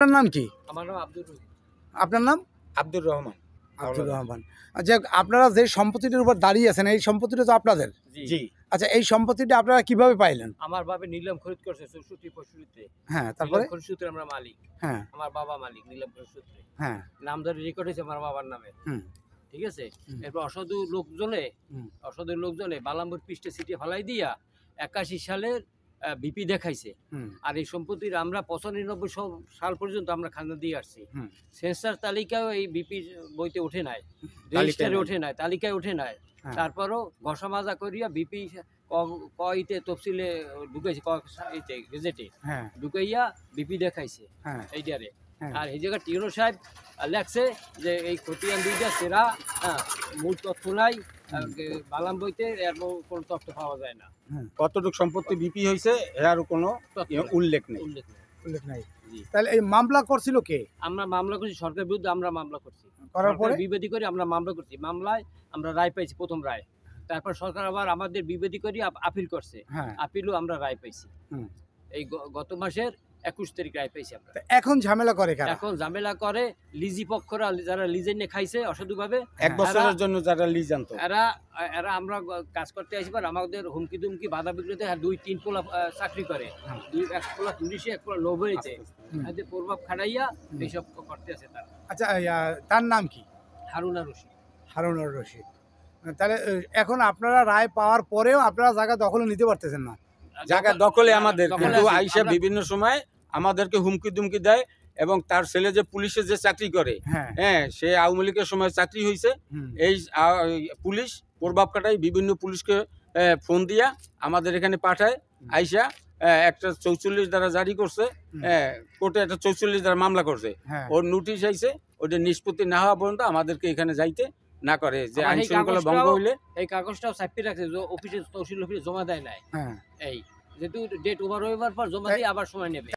আপনার নাম কি? আমার নাম আব্দুর রহিম। আপনার নাম? আব্দুর রহমান। আব্দুর রহমান। আচ্ছা, আপনারা যে সম্পত্তিটার উপর দাঁড়িয়ে আছেন এই সম্পত্তিটা তো আপনাদের। জি। আচ্ছা, এই সম্পত্তিটা আপনারা কিভাবে পাইলেন? আমার বাবা নিলাম খরিদ করছে 64-65-তে। হ্যাঁ, তারপরে? খরিদ সূত্রে আমরা মালিক। হ্যাঁ, আমার বাবা মালিক নিলাম খরিদ সূত্রে। হ্যাঁ, নাম ধরে রেকর্ড হয়েছে আমার বাবার নামে। হুম, ঠিক আছে? হুম। এরপর হুম। অসাধু লোকজনে বালাম্বর পৃষ্ঠে ছিটিয়ে ফেলাই দিয়া 81 সালের বিপি দেখাইছে। হুম, আর এই সম্পত্তির আমরা 95 সাল পর্যন্ত আমরা খাজনা দিয়ে আসছি। হুম। সেন্সার তালিকাও এই বিপির বইতে ওঠে নাই, তালিকায় রেজিস্টারে নাই। ওঠে নাই, তালিকায় ওঠে নাই। হ্যাঁ। তারপরও ঘষা মাজা করিয়া বিপি কইতে তফসিলে ঢুকাইছে, ইতে গেজেটে হ্যাঁ, ঢুকাইয়া বিপি দেখাইছে হ্যাঁ, এইটারে। হ্যাঁ। আর এই জায়গায় টিউনো সাহেব লেখছে যে এই খতিয়ান দুইটা সেরা, মূল তথ্য নাই, বালাম বইতে এর কোনো তথ্য পাওয়া যায় না, কতটুকু সম্পত্তি বিপি হয়েছে এর কোনো তথ্য উল্লেখ নেই। উল্লেখ নেই। উল্লেখ নাই। জি। তাহলে এই মামলা করছিল কে? আমরা মামলা করছি সরকারের বিরুদ্ধে, আমরা মামলা করছি করার পরে? সরকার বিবেদী করে আমরা মামলা করছি। মামলায় আমরা রায় পাইছি, প্রথম রায়। তারপর সরকার আবার আমাদের বিবেদী করে আপিল করছে, হ্যাঁ। আপিলও আমরা রায় পাইছি। হুম। এই গত মাসের 21 তারিখ রায় পাইছি আমরা। তা এখন ঝামেলা করে কারা? এখন ঝামেলা করে লিজি পক্ষরা, যারা লিজে নিয়ে খাইছে অসাধুভাবে, এক বছরের জন্য যারা লিজ আনতো এরা এরা আমরা কাজ করতে আসবার আমাদের হুমকি দুমকি বাধা বিঘ্নতে 2-3 পোলা চাকরি করে, হ্যাঁ। এক পোলা পুলিশে, এক পোলা নৌবাহিনীতে, হুম। এদের প্রভাব খাটাইয়া হুম। এইসব করতে আছে তারা। আচ্ছা, তার নাম কি? হারুনা রশিদ। হারুনুর রশিদ। তাহলে এখন আপনারা রায় পাওয়ার পরেও আপনারা জায়গা দখলে নিতে পারতেছেন না। জায়গা দখলে আমাদের, দখলে কিন্তু আছে। আইসা আমরা- বিভিন্ন সময় আমাদেরকে হুমকি দুমকি দেয়। এবং তার ছেলে যে পুলিশে যে চাকরি করে, হ্যাঁ, হ্যাঁ, সে আওয়ামী লীগের সময় চাকরি হয়েছে। হুম, এই পুলিশ প্রভাব খাটাই বিভিন্ন পুলিশকে ফোন দিয়া আমাদের এখানে পাঠায়। আইসা একটা 44 দ্বারা জারি করছে, হুম। কোর্টে একটা 44 দ্বারা মামলা করছে। হ্যাঁ। ওর নোটিশ আইছে, ওটা নিষ্পত্তি না হওয়া পর্যন্ত আমাদেরকে এখানে যাইতে না করে, যে আমার আইন এই শৃঙ্খলা ভঙ্গ কাগজটাও- হইলে। এই কাগজটাও ছাপিয়ে রাখছে যে অফিসে, তহসিল অফিসে জমা দেয় নাই। হ্যাঁ। এই যেহেতু ডেট ওভার হইবার পর জমা দিয়ে আবার সময় নেবে।